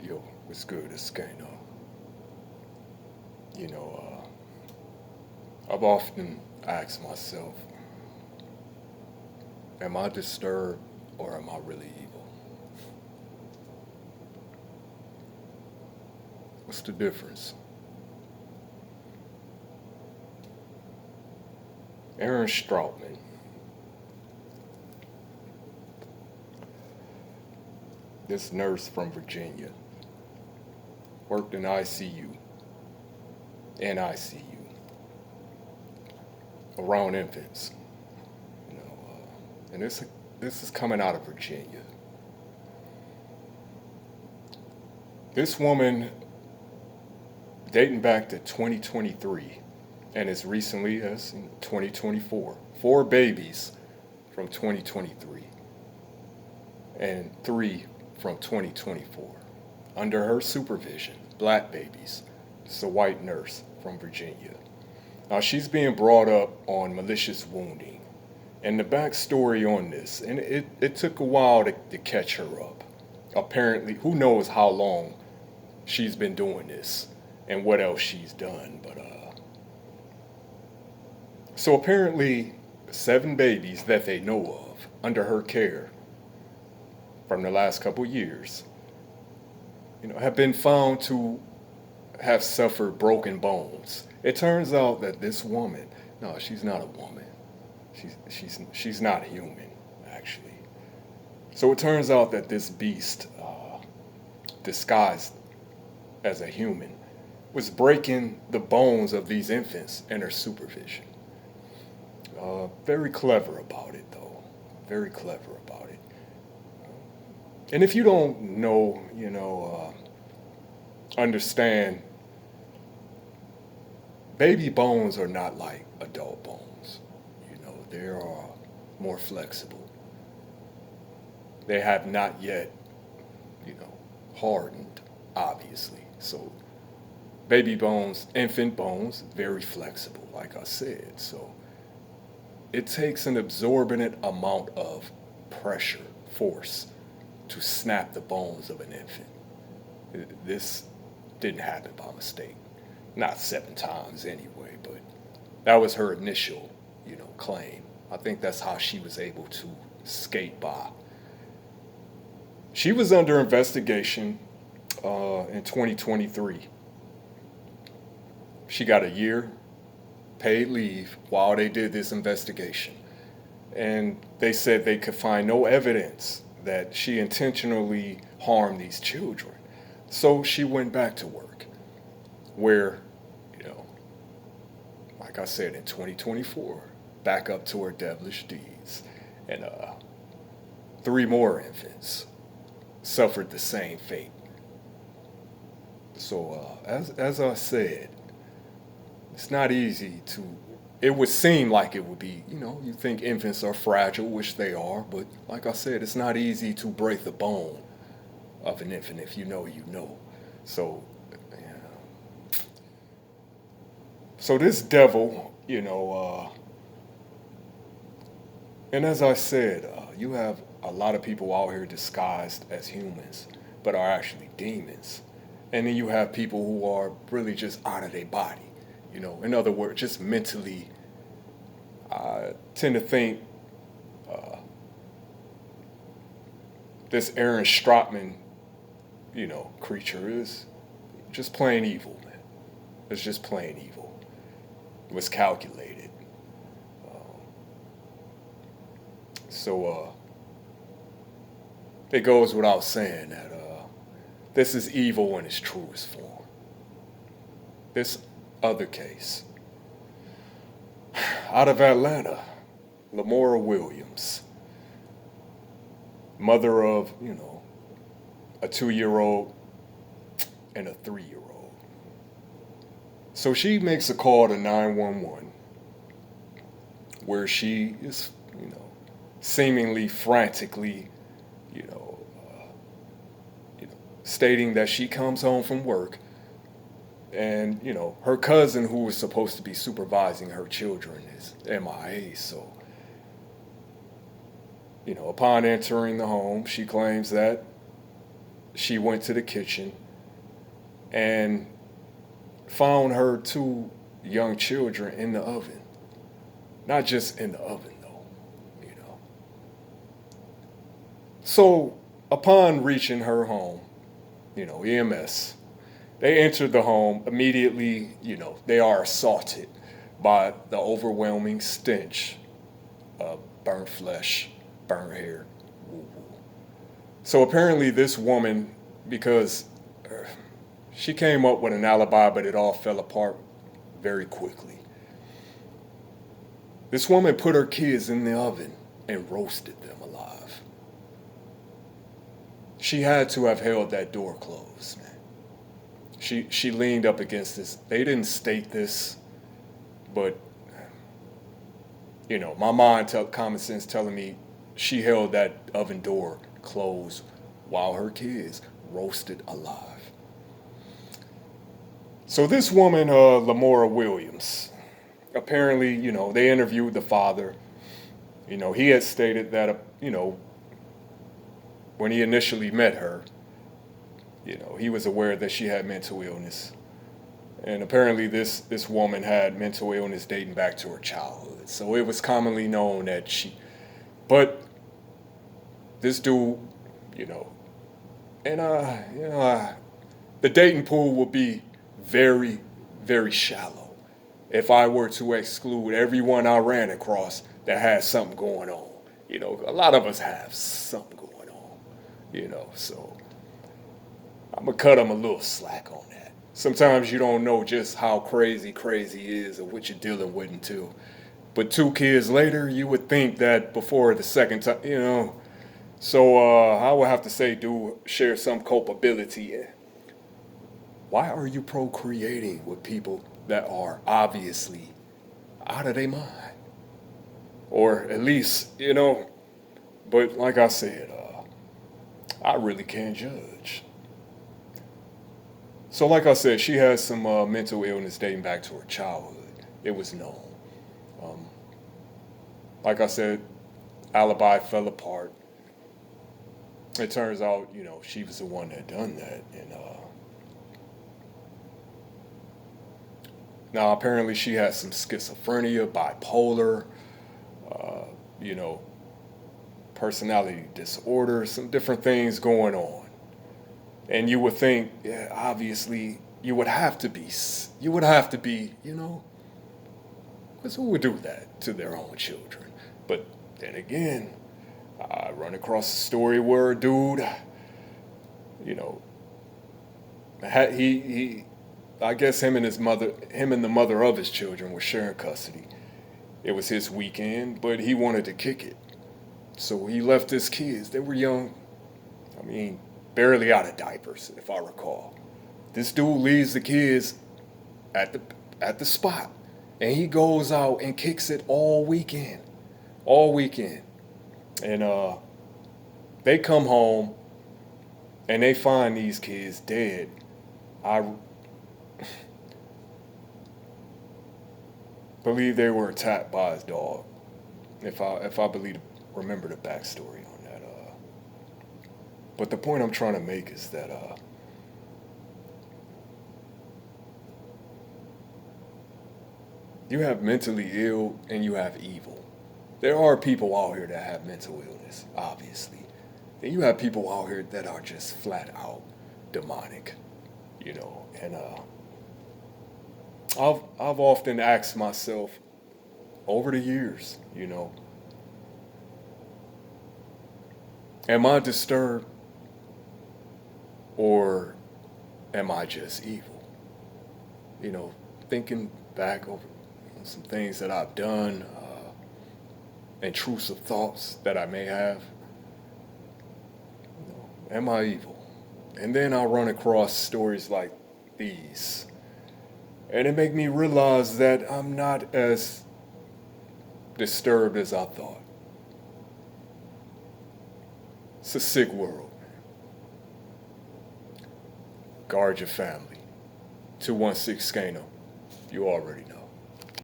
Yo, what's good? It's Kano. You know, I've often asked myself, am I disturbed or am I really evil? What's the difference? Aaron Strautman, this nurse from Virginia, worked in ICU, NICU, around infants. And this is coming out of Virginia. This woman, dating back to 2023, and as recently as 2024, four babies from 2023 and three from 2024 under her supervision, black babies. It's a white nurse from Virginia. Now she's being brought up on malicious wounding. And the backstory on this, and it took a while to catch her up. Apparently, who knows how long she's been doing this and what else she's done. So apparently, seven babies that they know of under her care from the last couple years, have been found to have suffered broken bones. It turns out that this woman, no, she's not a woman. She's not human, actually. So it turns out that this beast, disguised as a human, was breaking the bones of these infants under supervision. Very clever about it, though. Very clever about it. And if you don't know, understand, baby bones are not like adult bones. They are more flexible. They have not yet, hardened, obviously. So baby bones, infant bones, very flexible, like I said. So it takes an absorbent amount of pressure, force, to snap the bones of an infant. This didn't happen by mistake. Not seven times anyway, but that was her initial, claim. I think that's how she was able to skate by. She was under investigation in 2023. She got a year paid leave while they did this investigation. And they said they could find no evidence that she intentionally harmed these children. So she went back to work, where, like I said, in 2024, back up to her devilish deeds. And three more infants suffered the same fate. So as I said, it's not easy to, it would seem like it would be, you think infants are fragile, which they are, but like I said, it's not easy to break the bone of an infant. If you know, you know. So, so this devil, and as I said, you have a lot of people out here disguised as humans, but are actually demons. And then you have people who are really just out of their body. In other words, just mentally, I tend to think this Aaron Strautman, creature is just plain evil, man. It's just plain evil. It was calculated. So it goes without saying that this is evil in its truest form. This other case, out of Atlanta, Lamora Williams, mother of, a 2-year-old and a 3-year-old. So she makes a call to 911 where she is, seemingly frantically, stating that she comes home from work and, her cousin who was supposed to be supervising her children is MIA. So, upon entering the home, she claims that she went to the kitchen and found her two young children in the oven. Not just in the oven, though, you know. So, upon reaching her home, EMS, they entered the home immediately, they are assaulted by the overwhelming stench of burnt flesh, burnt hair. So apparently, this woman, because she came up with an alibi, but it all fell apart very quickly. This woman put her kids in the oven and roasted them alive. She had to have held that door closed, man. She leaned up against this. They didn't state this, but my mind, common sense telling me she held that oven door closed while her kids roasted alive. So this woman, Lamora Williams, apparently, they interviewed the father. He had stated that, when he initially met her, he was aware that she had mental illness. And apparently this woman had mental illness dating back to her childhood. So it was commonly known that but this dude, and the dating pool would be very, very shallow if I were to exclude everyone I ran across that had something going on. A lot of us have something going on, so I'm going to cut them a little slack on that. Sometimes you don't know just how crazy is or what you're dealing with until. But 2 kids later, you would think that before the second time, So I would have to say, dude, share some culpability. Why are you procreating with people that are obviously out of their mind? Or at least, but like I said, I really can't judge. So like I said, she has some mental illness dating back to her childhood. It was known. Like I said, alibi fell apart. It turns out, she was the one that done that. And now apparently she has some schizophrenia, bipolar, personality disorder, some different things going on. And you would think, yeah, obviously, you would have to be, because who would do that to their own children? But then again, I run across a story where a dude, I guess him and the mother of his children were sharing custody. It was his weekend, but he wanted to kick it. So he left his kids. They were young. Barely out of diapers, if I recall. This dude leaves the kids at the spot, and he goes out and kicks it all weekend. And they come home, and they find these kids dead. I believe they were attacked by his dog. If I remember the backstory on that. But the point I'm trying to make is that you have mentally ill and you have evil. There are people out here that have mental illness, obviously. Then you have people out here that are just flat out demonic, And I've often asked myself over the years, am I disturbed or am I just evil? Thinking back over some things that I've done, intrusive thoughts that I may have. Am I evil? And then I'll run across stories like these. And it make me realize that I'm not as disturbed as I thought. It's a sick world. Guard your family. 216 Scano. You already know.